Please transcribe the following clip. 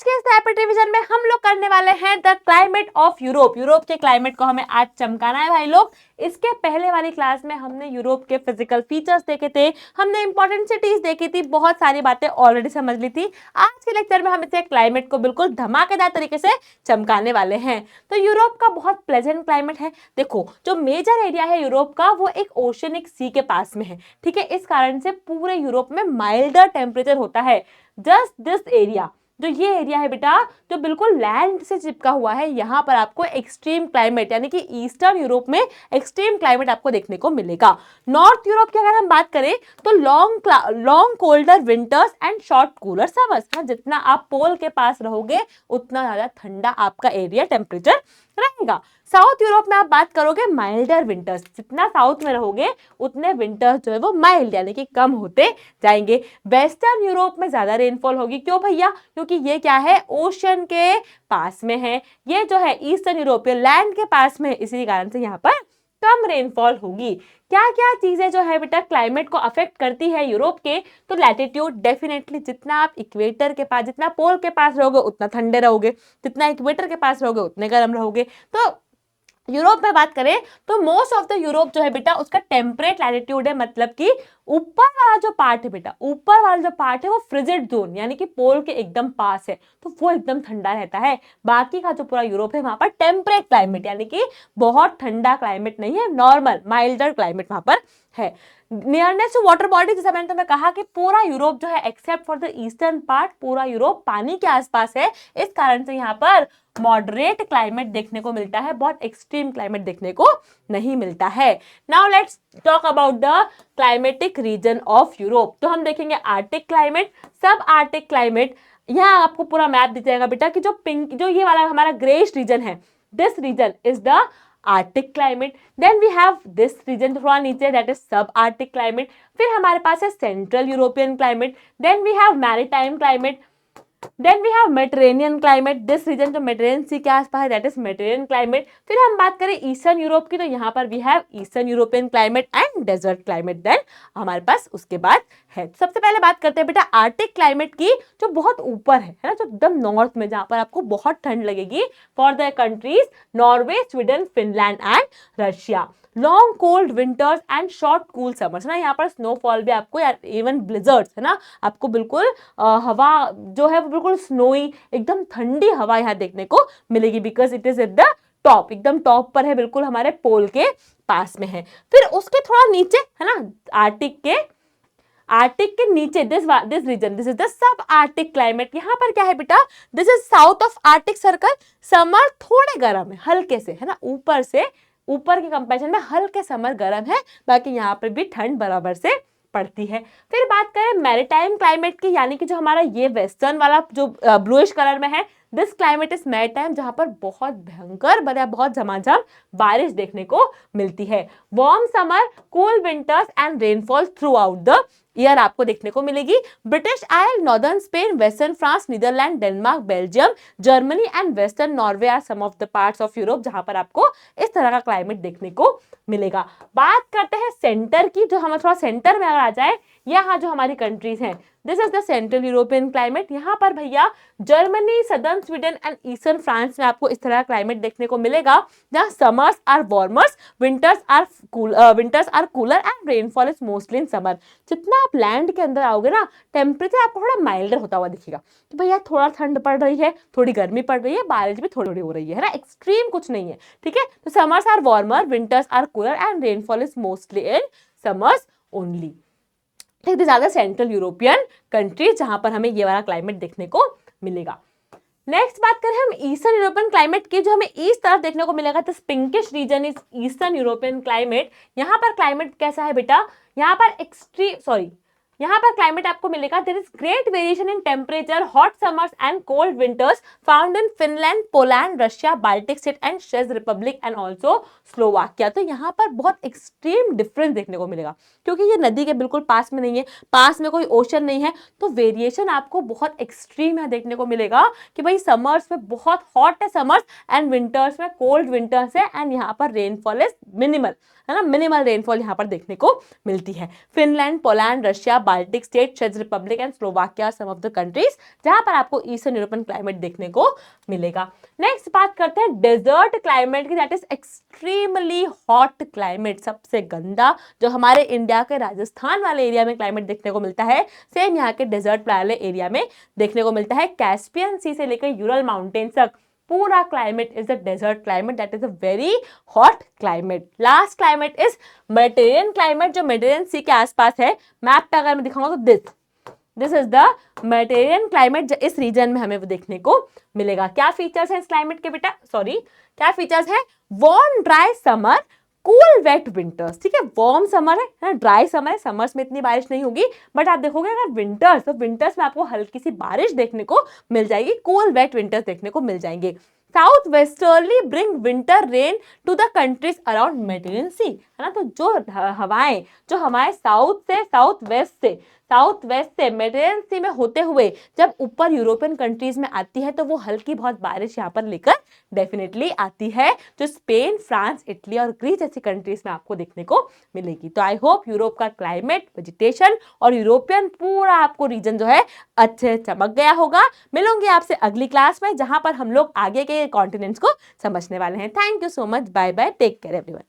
आज के इस रैपिड रिवीजन में हम लोग करने वाले हैं the climate of Europe. Europe के क्लाइमेट को हमें आज चमकाना है भाई लोग। इसके पहले वाली क्लास में हमने यूरोप के फिजिकल फीचर्स देखे थे, हमने इंपॉर्टेंट सिटीज देखी थी, बहुत सारी बातें ऑलरेडी समझ ली थी। आज के लेक्चर में हम इसे क्लाइमेट को बिल्कुल धमाकेदार तरीके से चमकाने वाले हैं। तो यूरोप का बहुत प्लेजेंट क्लाइमेट है। देखो, जो मेजर एरिया है यूरोप का वो एक ओशियनिक सी के पास में है, ठीक है। इस कारण से पूरे यूरोप में माइल्डर टेम्परेचर होता है। जस्ट दिस एरिया, जो ये एरिया है बेटा, जो बिल्कुल लैंड से चिपका हुआ है, यहाँ पर आपको एक्सट्रीम क्लाइमेट यानी कि ईस्टर्न यूरोप में एक्सट्रीम क्लाइमेट आपको देखने को मिलेगा। नॉर्थ यूरोप की अगर हम बात करें तो long colder winters and short cooler summers. जितना आप पोल के पास रहोगे उतना ज्यादा ठंडा आपका एरिया टेम्परेचर रहेगा। साउथ यूरोप में आप बात करोगे माइल्डर विंटर्स, जितना साउथ में रहोगे उतने विंटर्स जो है वो माइल्ड यानी कि कम होते जाएंगे। वेस्टर्न यूरोप में ज्यादा रेनफॉल होगी। क्यों भैया? क्योंकि ये क्या है, ओशन के पास में है। ये जो है ईस्टर्न यूरोप लैंड के पास में है, इसी कारण से यहाँ पर कम रेनफॉल होगी। क्या क्या चीजें जो है बेटा क्लाइमेट को अफेक्ट करती है यूरोप के? तो लैटिट्यूड डेफिनेटली, जितना आप इक्वेटर के पास, जितना पोल के पास रहोगे उतना ठंडे रहोगे, जितना इक्वेटर के पास रहोगे उतने गर्म रहोगे। तो यूरोप में बात करें तो मोस्ट ऑफ द यूरोप जो है बेटा उसका टेम्परेट लैटिट्यूड है, मतलब कि ऊपर वाला जो पार्ट है बेटा, ऊपर वाला जो पार्ट है वो फ्रिजिड जोन यानी कि पोल के एकदम पास है, तो वो एकदम ठंडा रहता है। बाकी का जो पूरा यूरोप है वहां पर टेम्परेट क्लाइमेट यानी कि बहुत ठंडा क्लाइमेट नहीं है, नॉर्मल माइल्डर क्लाइमेट वहां पर है। नियरनेस टू वाटर बॉडी, जैसा मैंने तुम्हें कहा कि पूरा यूरोप जो है except for the eastern part, पूरा यूरोप पानी के आसपास है। इस कारण से यहाँ पर मॉडरेट क्लाइमेट देखने को मिलता है, बहुत एक्सट्रीम क्लाइमेट देखने को नहीं मिलता है। Now let's talk about the climatic reason of Europe. तो हम देखेंगे आर्टिक क्लाइमेट, सब आर्टिक क्लाइमेट। यहाँ आपको पूरा मैप दिख जाएगा बेटा कि जो पिंक, जो ये वाला हमारा ग्रेइश रीजन है, this region is the arctic climate. Then we have this region थोड़ा नीचे, that is sub Arctic climate. फिर हमारे पास है central European climate. Then we have maritime climate. Then we have Mediterranean climate, this region जो Mediterranean sea के आसपास है दैट इज मेडिटेरेनियन क्लाइमेट। फिर हम बात करें ईस्टर्न यूरोप की, तो यहाँ पर we have eastern European climate and desert climate. Then हमारे पास उसके बाद है, सबसे पहले बात करते हैं बेटा आर्टिक क्लाइमेट की, जो बहुत ऊपर है ना, जो एकदम नॉर्थ में, जहां पर आपको बहुत ठंड लगेगी। For the countries Norway, Sweden, Finland and Russia. Long cold winters and short cool summers ना, यहाँ पर स्नोफॉल भी आपको, इवन ब्लिजर्ड्स है ना, आपको बिल्कुल हवा जो है वो बिल्कुल स्नोई, एकदम ठंडी हवा यहाँ देखने को मिलेगी, because it is at the top, एकदम टॉप पर है, बिल्कुल हमारे पोल के पास में है। फिर उसके थोड़ा नीचे है ना, आर्टिक के नीचे this region, this is the sub Arctic climate. यहाँ पर क्या है बेटा, this is south of Arctic Circle. Summer थोड़े गर्म है, हल्के से है ना, ऊपर के कंपैरिजन में हल्के समर गर्म है, बाकी यहाँ पर भी ठंड बराबर से पड़ती है। फिर बात करें मैरीटाइम क्लाइमेट की, यानी कि जो हमारा ये वेस्टर्न वाला जो ब्लूइश कलर में है, दिस क्लाइमेट इज मैरीटाइम, जहां पर बहुत भयंकर बहुत झमाझम बारिश देखने को मिलती है। Warm summer, cool winters and rainfall throughout the year आपको देखने को मिलेगी। ब्रिटिश आयल, northern Spain, western France, Netherland, Denmark, Belgium, Germany and western Norway are some of the parts of Europe, जहां पर आपको इस तरह का क्लाइमेट देखने को मिलेगा। बात करते हैं सेंटर की, जो हम थोड़ा सेंटर में अगर आ जाए, यहाँ जो हमारी कंट्रीज हैं, this is the central European climate. यहाँ पर भैया Germany, southern Sweden and eastern France में आपको इस तरह का क्लाइमेट देखने को मिलेगा, जहाँ summers are warmers, winters are cooler and rainfall is mostly in summer. जितना आप लैंड के अंदर आओगे ना, टेम्परेचर आपको थोड़ा माइल्डर होता हुआ दिखेगा, तो भैया थोड़ा ठंड पड़ रही है, थोड़ी गर्मी पड़ रही है, बारिश भी थोड़ी थोड़ी हो रही है ना, एक्सट्रीम कुछ नहीं है, ठीक है। तो summers are warmer, winters are cooler and rainfall is mostly in summers only. ठीक, this are the central European countries जहां पर हमें ये वाला क्लाइमेट देखने को मिलेगा। नेक्स्ट बात करें हम ईस्टर्न यूरोपियन क्लाइमेट की, जो हमें ईस्ट तरफ देखने को मिलेगा, this pinkish region is eastern European climate. यहाँ पर क्लाइमेट कैसा है बेटा, यहाँ पर यहाँ पर क्लाइमेट आपको मिलेगा, there is great variation in temperature, hot summers and cold winters found in Finland, Poland, Russia, Baltic state and चेक रिपब्लिक एंड ऑल्सो स्लोवाकिया। तो यहाँ पर बहुत एक्सट्रीम डिफरेंस देखने को मिलेगा, क्योंकि ये नदी के बिल्कुल पास में नहीं है, पास में कोई ओशन नहीं है, तो वेरिएशन आपको बहुत एक्सट्रीम यहाँ देखने को मिलेगा कि भाई समर्स में बहुत हॉट है समर्स एंड विंटर्स में कोल्ड विंटर्स है, एंड यहाँ पर रेनफॉल इज मिनिमल है ना, मिनिमल रेनफॉल यहाँ पर देखने को मिलती है। Finland, Poland, Russia, Baltic state, चेक Republic and Slovakia some of the countries जहां पर आपको ईस्टर्न यूरोपियन क्लाइमेट देखने को मिलेगा। नेक्स्ट बात करते हैं डेजर्ट क्लाइमेट की, that is extremely hot climate, सबसे गंदा जो हमारे इंडिया के राजस्थान वाले एरिया में क्लाइमेट देखने को मिलता है, सेम यहाँ के डेजर्ट वाले एरिया में देखने को मिलता है। कैस्पियन सी से लेकर यूरल माउंटेन तक पूरा climate is the desert climate, that is a very hot climate. Last climate is Mediterranean climate, जो मेडिटेरियन सी के आसपास है। मैप पे अगर मैं दिखाऊंगा तो this is the Mediterranean climate, जो इस रीजन में हमें वो देखने को मिलेगा। क्या फीचर्स हैं इस क्लाइमेट के बेटा, सॉरी क्या फीचर्स हैं? Warm dry summer, cool wet winters, ठीक है। वार्म समर है, ड्राई समर है, समर्स में इतनी बारिश नहीं होगी, बट आप देखोगे अगर विंटर्स, तो विंटर्स में आपको हल्की सी बारिश देखने को मिल जाएगी, कूल वेट विंटर्स देखने को मिल जाएंगे। South westerly bring winter rain to the countries around Mediterranean sea, है ना। तो जो हवाएं जो हमारे साउथ वेस्ट से मेडिटेरियन सी में होते हुए जब ऊपर यूरोपियन कंट्रीज में आती है तो वो हल्की बहुत बारिश यहाँ पर लेकर डेफिनेटली आती है, जो स्पेन, फ्रांस, इटली और ग्रीस जैसी कंट्रीज में आपको देखने को मिलेगी। तो आई होप यूरोप का क्लाइमेट, वेजिटेशन और यूरोपियन पूरा आपको रीजन जो है अच्छे चमक गया होगा। मिलूंगी आपसे अगली क्लास में जहां पर हम लोग आगे के कॉन्टिनेंट्स को समझने वाले हैं। Thank you so much, bye bye, take care everyone.